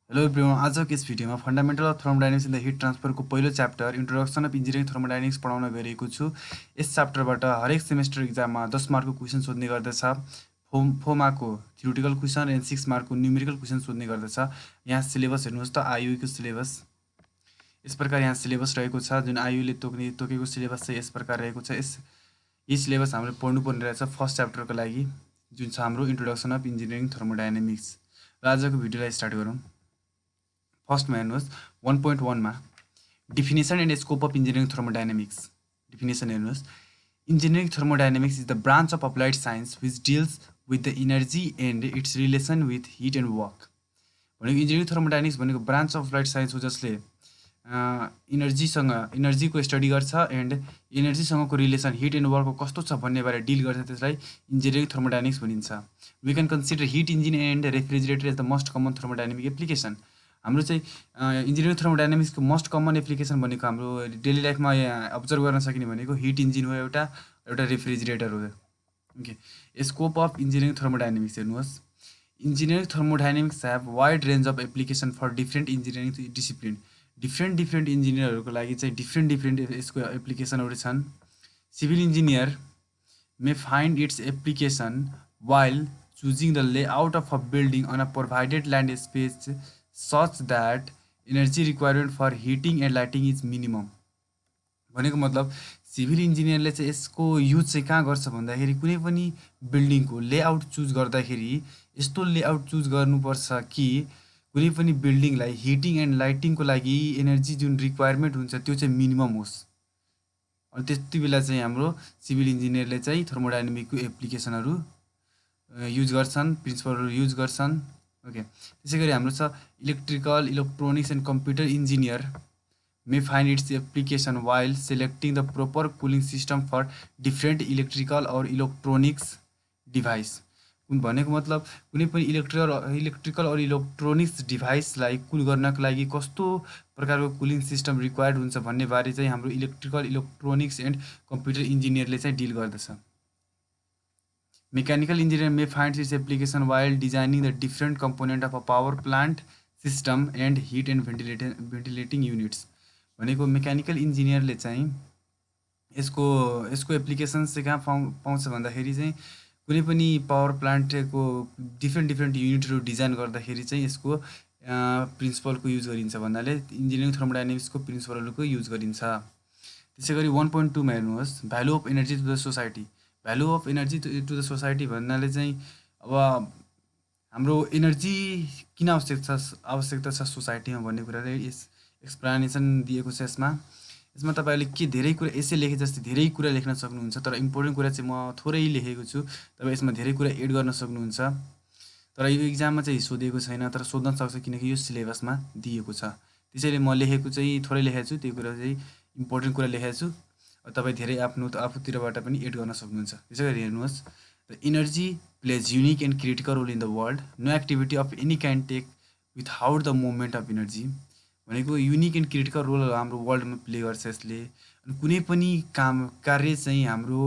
Hello everyone, आजको यस भिडियोमा fundamental of thermodynamics in the heat ट्रान्सफरको पहिलो chapter introduction of engineering thermodynamics पढाउन गइरहेको छु। यस च्याप्टरबाट हरेक सेमेस्टर इक्जाममा 10 मार्कको क्वेसन सोध्ने गर्दछ। 4 मार्कको थ्योरिटिकल क्वेसन एन्ड 6 मार्कको न्युमेरिकल क्वेसन सोध्ने गर्दछ। यहाँ सिलेबस हेर्नुहोस् त, आइयुको सिलेबस यस प्रकार यहाँ सिलेबस रहेको छ। जुन आइयुले तोकेको सिलेबस चाहिँ यस प्रकार रहेको छ। यही सिलेबस हामीले पढ्नुपर्ने रहेछ फर्स्ट च्याप्टरको लागि, जुन छ हाम्रो इन्ट्रोडक्सन अफ इन्जिनियरिङ थर्मोडाइनामिक्स। र आजको भिडियोलाई स्टार्ट गरौँ। फर्स्टमा हेर्नुहोस् 1.1 मा definition and scope of engineering thermodynamics. Definition हेर्नुहोस्, engineering thermodynamics is the branch of applied science which deals with the energy and its relation with heat and work. भनेको engineering thermodynamics भनेको ब्रान्च अफ अप्लाइड साइन्स हो जसले इनर्जीको study गर्छ and इनर्जीसँगको relation heat and वर्कको कस्तो छ भन्ने बारे डिल गर्छ। त्यसलाई इन्जिनियरिङ थर्मोडाइनामिक्स भनिन्छ। We can consider heat engine and refrigerator as the most common thermodynamic application. हाम्रो चाहिँ इन्जिनियरिङ थर्मोडाइनामिक्सको मोस्ट कमन एप्लिकेसन भनेको हाम्रो डेली लाइफमा अब्जर्भ गर्न सकिने भनेको हिट इन्जिन हो, एउटा रेफ्रिजरेटर हो। Okay, scope of engineering thermodynamics हेर्नुहोस्। Engineering thermodynamics have wide range of application for different engineering discipline. Different इन्जिनियरहरूको लागि चाहिँ डिफ्रेन्ट यसको एप्लिकेसनहरू छन्। Civil engineer may find its application while choosing the layout of a building on a provided land space such that energy requirement for heating and lighting is minimum. भनेको मतलब civil इन्जिनियरले चाहिँ यसको युज चाहिँ कहाँ गर्छ भन्दाखेरि कुनै पनि बिल्डिङको लेआउट चुज गर्दाखेरि यस्तो लेआउट चुज गर्नुपर्छ कि कुनै पनि बिल्डिङलाई हिटिङ एन्ड लाइटिङको लागि एनर्जी जुन रिक्वायरमेन्ट हुन्छ त्यो चाहिँ मिनिमम होस्। अनि त्यति बेला चाहिँ हाम्रो सिभिल इन्जिनियरले चाहिँ थर्मोडाइनामिकको एप्लिकेसनहरू युज गर्छन्, प्रिन्सिपलहरू युज गर्छन्। ओके, त्यसै गरी हाम्रो छ electrical, electronics and computer engineer may find its application while selecting the proper cooling system for different electrical or electronics device। भनेको मतलब कुनै पनि इलेक्ट्रिकल और इलेक्ट्रोनिक्स डिभाइसलाई कुल गर्नको लागि कस्तो प्रकारको कुलिङ सिस्टम रिक्वायर्ड हुन्छ भन्ने बारे चाहिँ हाम्रो इलेक्ट्रिकल, इलेक्ट्रोनिक्स एन्ड कम्प्युटर इन्जिनियरले चाहिँ डिल गर्दछ। Mechanical engineer may find its application while designing the different component of a power plant system and heat and ventilating units. भनेको मेकानिकल इन्जिनियरले चाहिँ यसको एप्लिकेसन्स चाहिँ कहाँ पाउँछ भन्दाखेरि चाहिँ कुनै पनि पावर प्लान्टको डिफ्रेन्ट युनिटहरू डिजाइन गर्दाखेरि चाहिँ यसको प्रिन्सिपलको युज गरिन्छ भन्नाले इन्जिनियरिङ थर्मोडाइनामिक्सको प्रिन्सिपलहरूको युज गरिन्छ। त्यसै गरी 1.2 मा हेर्नुहोस्, value of energy to the society. Value of energy to the society भन्नाले चाहिँ अब हाम्रो एनर्जी किन आवश्यकता छ सोसाइटीमा भन्ने कुराले एक्सप्लेनेसन दिएको छ। यसमा तपाईँले के धेरै कुरा यसै लेखे जस्तै धेरै कुरा लेख्न सक्नुहुन्छ, तर इम्पोर्टेन्ट कुरा चाहिँ म थोरै लेखेको छु। तपाईँ यसमा धेरै कुरा एड गर्न सक्नुहुन्छ, तर यो इक्जाममा चाहिँ सोधेको छैन, तर सोध्न सक्छ किनकि यो सिलेबसमा दिएको छ। त्यसैले म लेखेको चाहिँ थोरै लेखेको छु, त्यो कुरा चाहिँ इम्पोर्टेन्ट कुरा लेखेको छु। तपाईँ धेरै आफूतिरबाट पनि एड गर्न सक्नुहुन्छ। त्यसै गरी हेर्नुहोस्, the energy plays unique and critical role in the world. No activity of any can take without the movement of energy. भनेको युनिक एन्ड क्रिटिकल रोल हाम्रो वर्ल्डमा प्ले गर्छ यसले। अनि कुनै पनि कार्य चाहिँ हाम्रो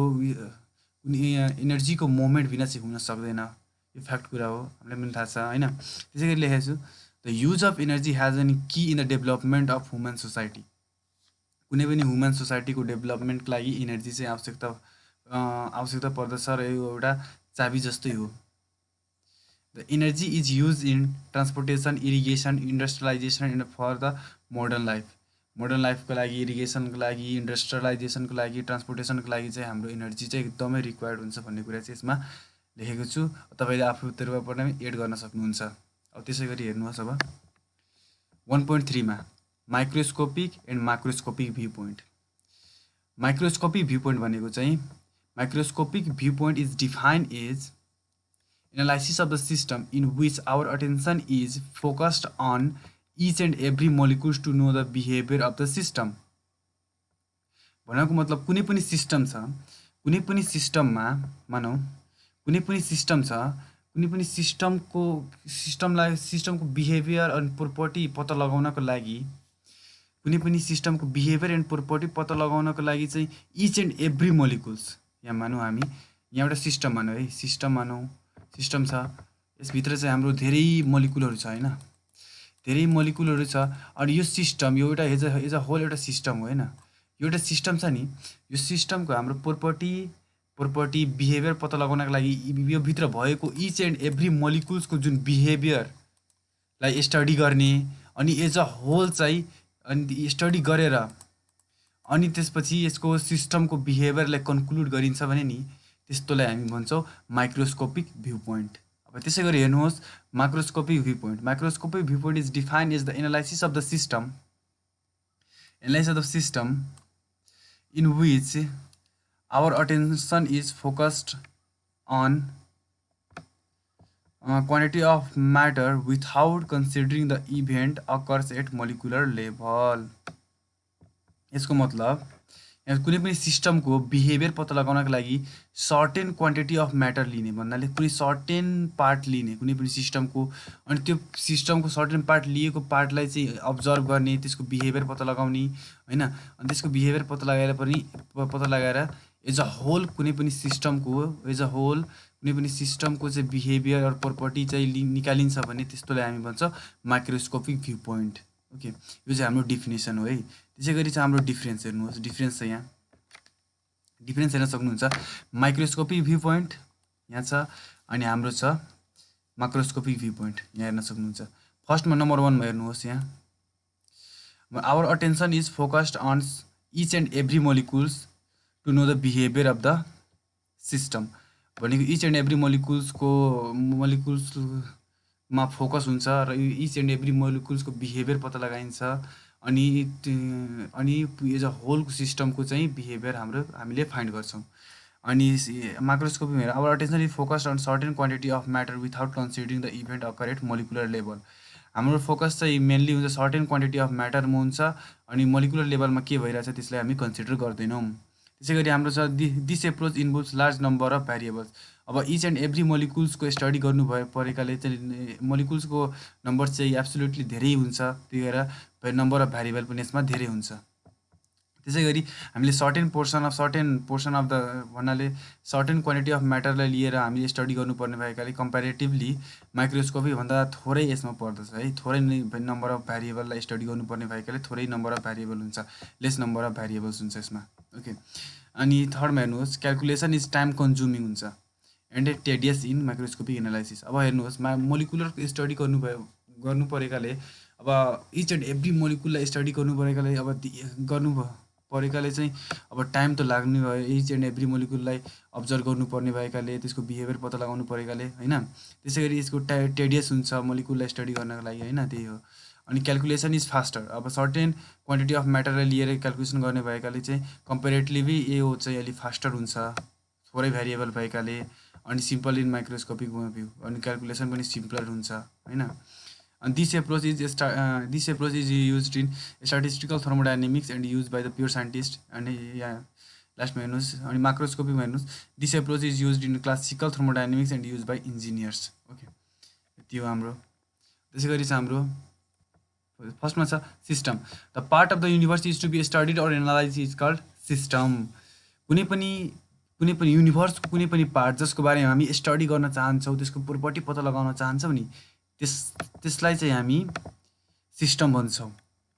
इनर्जीको मुभमेन्ट बिना चाहिँ हुन सक्दैन। यो फ्याक्ट कुरा हो, हामीलाई पनि थाहा छ होइन। त्यसै गरी लेखेको छु, the use of energy has an key in the development of human society. कुनै पनि ह्युमन सोसाइटीको डेभलपमेन्टको लागि इनर्जी चाहिँ आवश्यकता पर्दछ र यो एउटा चाबी जस्तै हो। The energy is use in transportation, irrigation, industrialization and for the modern life. Modern लाइफको लागि, इरिगेसनको लागि, इन्डस्ट्रियलाइजेसनको लागि, ट्रान्सपोर्टेसनको लागि चाहिँ हाम्रो इनर्जी चाहिँ एकदमै रिक्वायर्ड हुन्छ भन्ने कुरा चाहिँ यसमा लेखेको छु। तपाईँले आफूतिरबाट पनि एड गर्न सक्नुहुन्छ। अब त्यसै गरी हेर्नुहोस्, अब 1.3 मा microscopic and microscopic view point. Microscopic view point भनेको चाहिँ microscopic view point is defined as analysis of the system in which our attention is focused on each and every molecules to know the behavior of the system। भनेको मतलब कुनै पनि system छ, कुनै पनि सिस्टममा मानौ कुनै पनि सिस्टम छ, कुनै पनि सिस्टमको बिहेभियर एन्ड प्रोपर्टी पत्ता लगाउनको लागि, कुनै पनि सिस्टमको बिहेभियर एन्ड प्रोपर्टी पत्ता लगाउनको लागि चाहिँ इच एन्ड एभ्री मोलिकुल्स, यहाँ मानौँ हामी यहाँ एउटा सिस्टम मानौँ है, सिस्टम छ, यसभित्र चाहिँ हाम्रो धेरै मोलिकुलहरू छ होइन। धेरै मोलिकुलहरू छ। अनि यो सिस्टम यो एउटा एज अ होल एउटा सिस्टम हो होइन। यो एउटा सिस्टम छ नि, यो सिस्टमको हाम्रो प्रोपर्टी बिहेभियर पत्ता लगाउनको लागि यो भित्र भएको इच एन्ड एभ्री मोलिकुल्सको जुन बिहेभियरलाई स्टडी गर्ने अनि एज अ होल चाहिँ अनि स्टडी गरेर अनि त्यसपछि यसको सिस्टमको बिहेभियरलाई कन्क्लुड गरिन्छ भने नि त्यस्तोलाई हामी भन्छौँ माइक्रोस्कोपिक भ्यू पोइन्ट। अब त्यसै गरी हेर्नुहोस् microscopic view point. Microscopic view point is defined as the analysis of the system in which our attention is focused on quantity of matter without considering the event occurs at molecular level। यसको मतलब यहाँ कुनै पनि सिस्टमको behaviour पत्ता लगाउनको लागि certain quantity of matter लिने भन्नाले कुनै सर्टेन पार्ट लिने कुनै पनि सिस्टमको, अनि त्यो सिस्टमको सर्टेन पार्ट लिएको पार्टलाई चाहिँ अब्जर्भ गर्ने, त्यसको बिहेभियर पत्ता लगाउने होइन। अनि त्यसको बिहेभियर पत्ता लगाएर एज अ होल कुनै पनि सिस्टमको चाहिँ बिहेभियर और प्रोपर्टी चाहिँ निकालिन्छ भने त्यस्तोलाई हामी भन्छ माइक्रोस्कोपिक भ्यू पोइन्ट। ओके, यो चाहिँ हाम्रो डिफिनेसन हो है। त्यसै गरी चाहिँ हाम्रो डिफ्रेन्स हेर्नुहोस्, डिफ्रेन्स चाहिँ यहाँ डिफ्रेन्स हेर्न सक्नुहुन्छ। माइक्रोस्कोपिक भ्यू पोइन्ट यहाँ छ अनि हाम्रो छ माइक्रोस्कोपिक भ्यू पोइन्ट यहाँ हेर्न सक्नुहुन्छ। फर्स्टमा नम्बर 1मा हेर्नुहोस्, यहाँ our attention is focused on each and every molecules to know the behaviour of the system भनेको इच एन्ड एभ्री मोलिकुल्समा फोकस हुन्छ र यो इच एन्ड एभ्री मोलिकुल्सको बिहेभियर पत्ता लगाइन्छ अनि एज अ होलको सिस्टमको चाहिँ बिहेभियर हामीले फाइन्ड गर्छौँ। अनि माइक्रोस्कोपीमा हेर our attention is focused on certain quantity of matter without considering the event occur at molecular level. हाम्रो फोकस चाहिँ मेनली हुन्छ सर्टेन क्वान्टिटी अफ म्याटरमा हुन्छ अनि मोलिकुलर लेभलमा के भइरहेछ त्यसलाई हामी कन्सिडर गर्दैनौँ। त्यसै गरी हाम्रो छ this approach involves large number of variables. अब इच एन्ड एभ्री मोलिकुल्सको स्टडी गर्नु परेकाले चाहिँ मोलिकुल्सको नम्बर चाहिँ एब्सोल्युटली धेरै हुन्छ, त्यही भएर नम्बर अफ भेरिएबल पनि यसमा धेरै हुन्छ। त्यसै गरी हामीले सर्टेन पोर्सन अफ द भन्नाले सर्टेन क्वान्टिटी अफ म्याटरलाई लिएर हामीले स्टडी गर्नुपर्ने भएकाले कम्पेरेटिभली माइक्रोस्कोपी भन्दा थोरै यसमा पर्दछ है। थोरै नम्बर अफ भेरिएबललाई स्टडी गर्नुपर्ने भएकाले थोरै नम्बर अफ भेरिएबल हुन्छ, लेस नम्बर अफ भेरिएबल्स हुन्छ यसमा। ओके, अनि थर्डमा हेर्नुहोस् क्यालकुलेसन इज टाइम कन्ज्युमिङ हुन्छ and tedious in microscopic analysis. अब हेर्नुहोस् मोलिकुलर स्टडी गर्नु परेकाले अब इच एन्ड एभ्री मोलिकुललाई स्टडी गर्नु परेकाले चाहिँ अब टाइम त लाग्ने भयो। इच एन्ड एभ्री मोलिकुललाई अब्जर्भ गर्नुपर्ने भएकाले त्यसको बिहेभियर पत्ता लगाउनु परेकाले होइन। त्यसै गरी यसको टेडियस हुन्छ मोलिकुललाई स्टडी गर्नको लागि होइन, त्यही हो। अनि क्यालकुलेसन इज फास्टर। अब सर्टेन क्वान्टिटी अफ म्याटरलाई लिएर क्यालकुलेसन गर्ने भएकाले चाहिँ कम्पेरेटिभली यो चाहिँ अलिक फास्टर हुन्छ, थोरै भेरिएबल भएकाले। अनि सिम्पल इन माइक्रोस्कोपिक भ्यू अनि क्यालकुलेसन पनि सिम्पलर हुन्छ होइन। And this approach is used in statistical thermodynamics and used by the pure scientists and लास्टमा हेर्नुहोस् अनि माइक्रोस्कोपीमा हेर्नुहोस् this approach is used in classical thermodynamics and use by engineers. Okay, त्यो हाम्रो। त्यसै गरी चाहिँ हाम्रो फर्स्टमा छ system. The part of the universe is to be studied or analyse is called system. कुनै पनि युनिभर्सको कुनै पनि पार्ट जसको बारेमा हामी स्टडी गर्न चाहन्छौँ, त्यसको प्रोपर्टी पत्ता लगाउन चाहन्छौँ नि त्यसलाई चाहिँ हामी सिस्टम भन्छौँ।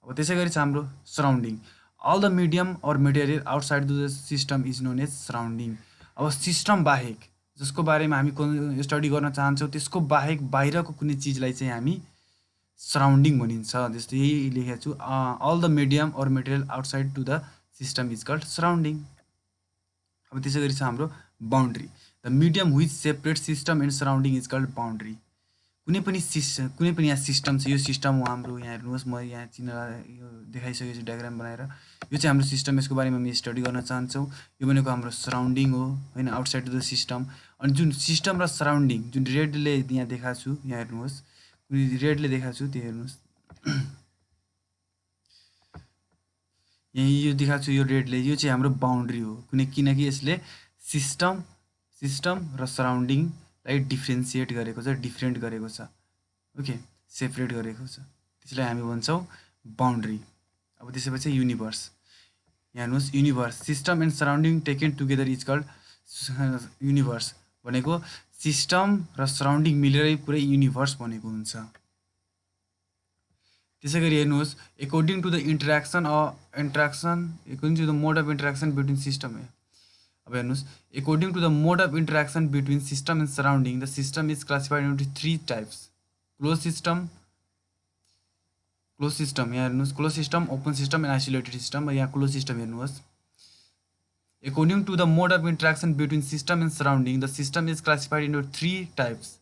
अब त्यसै गरी चाहिँ हाम्रो surrounding. All the medium or material outside the system is known as surrounding. अब सिस्टम बाहेक जसको बारेमा हामी स्टडी गर्न चाहन्छौँ त्यसको बाहेक बाहिरको कुनै चिजलाई चाहिँ हामी सराउन्डिङ भनिन्छ। जस्तै यही लेखेको छु all the medium or material outside to the system is called surrounding. अब त्यसै गरी चाहिँ हाम्रो boundary. The medium which separate system and surrounding is called boundary. कुनै पनि यहाँ सिस्टम छ, यो सिस्टम हो हाम्रो। यहाँ हेर्नुहोस् म यहाँ चिन्ह यो देखाइसकेको छु डायग्राम बनाएर। यो चाहिँ हाम्रो सिस्टम, यसको बारेमा हामी स्टडी गर्न चाहन्छौँ। यो भनेको हाम्रो सराउन्डिङ हो होइन, आउटसाइड टु द सिस्टम। अनि जुन सिस्टम र सराउन्डिङ जुन रेडले यहाँ देखाएको छु, यहाँ हेर्नुहोस् रेडले देखाएको छु त्यो हेर्नुहोस् यहाँ यो देखाएको छु यो रेडले, यो चाहिँ हाम्रो बाउन्ड्री हो। किनकि यसले सिस्टम र सराउन्डिङलाई डिफ्रेन्सिएट गरेको छ, डिफ्रेन्ट गरेको छ। ओके, सेपरेट गरेको छ, त्यसलाई हामी भन्छौँ बाउन्ड्री। अब त्यसपछि युनिभर्स। यहाँ हेर्नुहोस् universe system and surrounding taken together is called universe भनेको सिस्टम र सराउन्डिङ मिलेरै पुरै युनिभर्स भनेको हुन्छ। त्यसै गरी हेर्नुहोस् according to the interaction according to the mode of interaction between system है। अब हेर्नुहोस् according to the mode of interaction between system and surrounding the system is classified into 3 types. Close system यहाँ हेर्नुहोस् close system, open system and isolated system. यहाँ close system हेर्नुहोस् according to the mode of interaction between system and surrounding the system is classified into 3 types.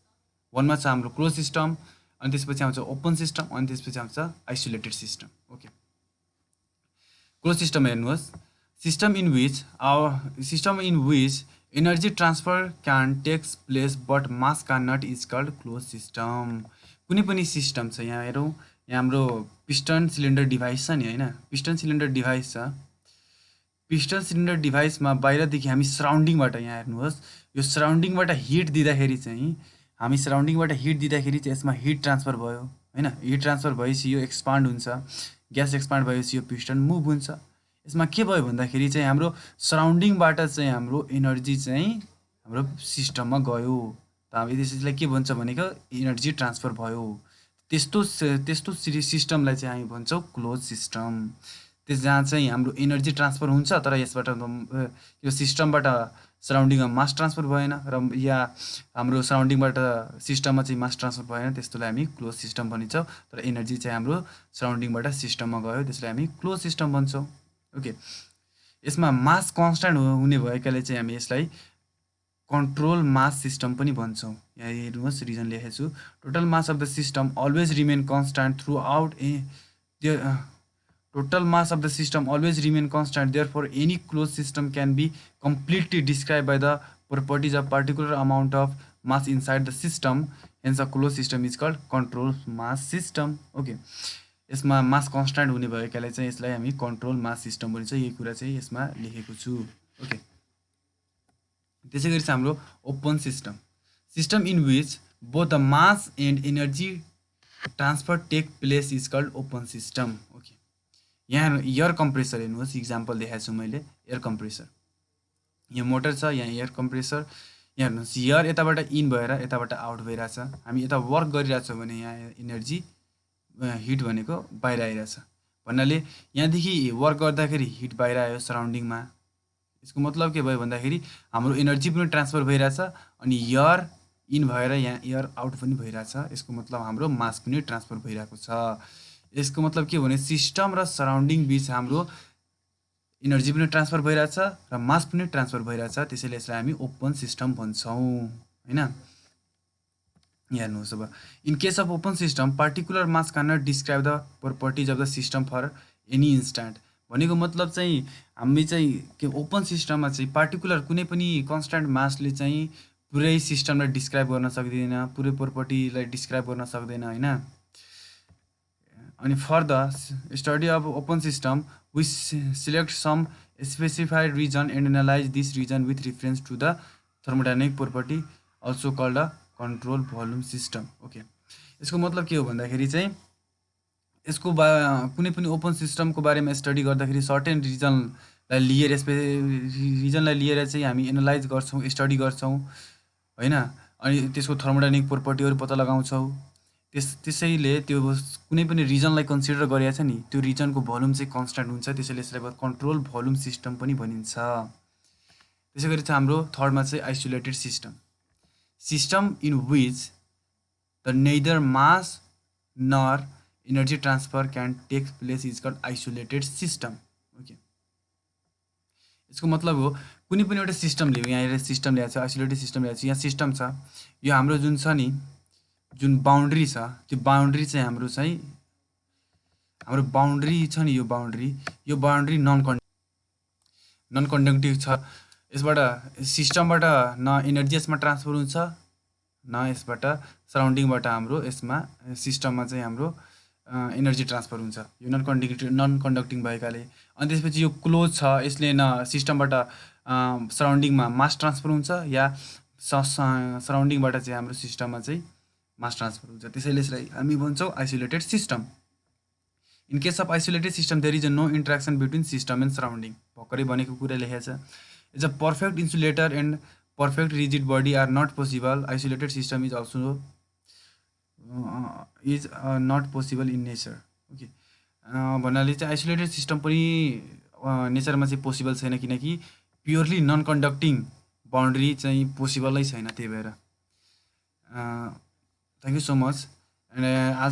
वनमा छ हाम्रो close system, अनि त्यसपछि आउँछ ओपन सिस्टम, अनि त्यसपछि आउँछ isolated system. Okay, close system हेर्नुहोस् system in which energy transfer can takes place but mass can not is called close system. कुनै पनि सिस्टम छ, यहाँ हेरौँ यहाँ हाम्रो पिस्टन सिलिन्डर डिभाइस छ नि होइन, पिस्टन सिलिन्डर डिभाइस छ। पिस्टन सिलिन्डर डिभाइसमा बाहिरदेखि हामी सराउन्डिङबाट यहाँ हेर्नुहोस् यो सराउन्डिङबाट हिट दिँदाखेरि चाहिँ यसमा हिट ट्रान्सफर भयो होइन। हिट ट्रान्सफर भएपछि यो एक्सपान्ड हुन्छ, ग्यास एक्सपान्ड भएपछि यो पिस्टन मुभ हुन्छ। यसमा के भयो भन्दाखेरि चाहिँ हाम्रो सराउन्डिङबाट चाहिँ हाम्रो एनर्जी चाहिँ हाम्रो सिस्टममा गयो, त हामी त्यसलाई के भन्छ भनेको एनर्जी ट्रान्सफर भयो। त्यस्तो सिस्टमलाई चाहिँ हामी भन्छौँ क्लोज सिस्टम। जहाँ चाहिँ हाम्रो एनर्जी ट्रान्सफर हुन्छ तर यसबाट यो सिस्टमबाट सराउन्डिङमा मास ट्रान्सफर भएन र या हाम्रो सराउन्डिङबाट सिस्टममा चाहिँ मास ट्रान्सफर भएन, त्यस्तोलाई हामी क्लोज सिस्टम भनिन्छौँ। तर एनर्जी चाहिँ हाम्रो सराउन्डिङबाट सिस्टममा गयो, त्यसलाई हामी क्लोज सिस्टम भन्छौँ। ओके, यसमा मास कन्स्ट्यान्ट हुने भएकाले चाहिँ हामी यसलाई कन्ट्रोल मास सिस्टम पनि भन्छौँ। यहाँ हेर्नुहोस् रिजन लेखेको छु, total mass of the system always remain constant through out total mass of the system always remain constant, therefore any closed system can be completely described by the properties of particular amount of mass inside the system, hence a closed system is called control mass system। okay, यसमा मास constant हुने भएकाले चाहिँ यसलाई हामी control mass system भनिन्छ, यही कुरा चाहिँ यसमा लेखेको छु। ओके, त्यसै गरी चाहिँ हाम्रो open system in which both the mass and energy transfer take place is called open system. Okay, यहाँ एयर कम्प्रेसर हेर्नुहोस्, इक्जाम्पल देखाएको छु मैले एयर कम्प्रेसर। यहाँ मोटर छ, यहाँ एयर कम्प्रेसर, यहाँ हेर्नुहोस् एयर यताबाट इन भएर यताबाट आउट भइरहेछ। हामी यता वर्क गरिरहेछौँ भने यहाँ एनर्जी हिट भनेको बाहिर आइरहेछ भन्नाले यहाँदेखि वर्क गर्दाखेरि हिट बाहिर आयो सराउन्डिङमा। यसको मतलब के भयो भन्दाखेरि हाम्रो एनर्जी पनि ट्रान्सफर भइरहेछ अनि एयर इन भएर यहाँ एयर आउट पनि भइरहेछ। यसको मतलब हाम्रो मास पनि ट्रान्सफर भइरहेको छ। यसको मतलब के भने सिस्टम र सराउन्डिङ बिच हाम्रो एनर्जी पनि ट्रान्सफर भइरहेछ र मास पनि ट्रान्सफर भइरहेछ, त्यसैले यसलाई हामी ओपन सिस्टम भन्छौँ होइन। यहाँ हेर्नुहोस् अब in case of open system particular mass can not describe the properties of the system for any instant. भनेको मतलब चाहिँ हामी चाहिँ के ओपन सिस्टममा चाहिँ पार्टिकुलर कुनै पनि कन्स्ट्यान्ट मासले चाहिँ पुरै सिस्टमलाई डिस्क्राइब गर्न सक्दैन, पुरै प्रपर्टीलाई डिस्क्राइब गर्न सक्दैन होइन। अनि for the study of open system we select some specified region and analyse this region with reference to the thermodynamic property also called a control volume system. Okay, यसको मतलब के हो भन्दाखेरि चाहिँ यसको कुनै पनि ओपन सिस्टमको बारेमा स्टडी गर्दाखेरि सर्टेन रिजनलाई लिएर चाहिँ हामी एनालाइज गर्छौँ, स्टडी गर्छौँ होइन। अनि त्यसको थर्मोडाइनामिक प्रपर्टीहरू पत्ता लगाउँछौँ। त्यसैले त्यो कुनै पनि रिजनलाई कन्सिडर गरिएको छ नि त्यो रिजनको भोल्युम चाहिँ कन्स्ट्यान्ट हुन्छ, त्यसैले यसलाई कन्ट्रोल भोल्युम सिस्टम पनि भनिन्छ। त्यसै गरी चाहिँ हाम्रो थर्डमा चाहिँ isolated system in which the neither mass nor energy transfer can take place is called isolated system. Okay, यसको मतलब हो कुनै पनि एउटा सिस्टम लियो, यहाँ सिस्टम ल्याएको छ, आइसोलेटेड सिस्टम ल्याएको छ। यहाँ सिस्टम छ, यो हाम्रो जुन छ नि जुन बाउन्ड्री छ त्यो बाउन्ड्री चाहिँ हाम्रो बाउन्ड्री छ नि यो बाउन्ड्री नन कन्डक्टिभ छ। यसबाट सिस्टमबाट न एनर्जी यसमा ट्रान्सफर हुन्छ न यसबाट सराउन्डिङबाट हाम्रो यसमा सिस्टममा चाहिँ हाम्रो एनर्जी ट्रान्सफर हुन्छ, यो नन कन्डक्टिङ भएकाले। अनि त्यसपछि यो क्लोज छ, यसले न सिस्टमबाट सराउन्डिङमा मास ट्रान्सफर हुन्छ या सराउन्डिङबाट चाहिँ हाम्रो सिस्टममा चाहिँ मास ट्रान्सफर हुन्छ, त्यसैले यसलाई हामी भन्छौँ isolated system. In case of isolated system there is no interaction between system and surrounding. भर्खरै भनेको कुरा लेखेको छ, is a perfect insulator and perfect rigid body are not possible. Isolated system is also not possible in nature. भन्नाले चाहिँ isolated system पनि नेचरमा चाहिँ possible छैन, किनकि प्योरली नन कन्डक्टिङ बाउन्ड्री चाहिँ पोसिबलै छैन, त्यही भएर thank you so much. And आज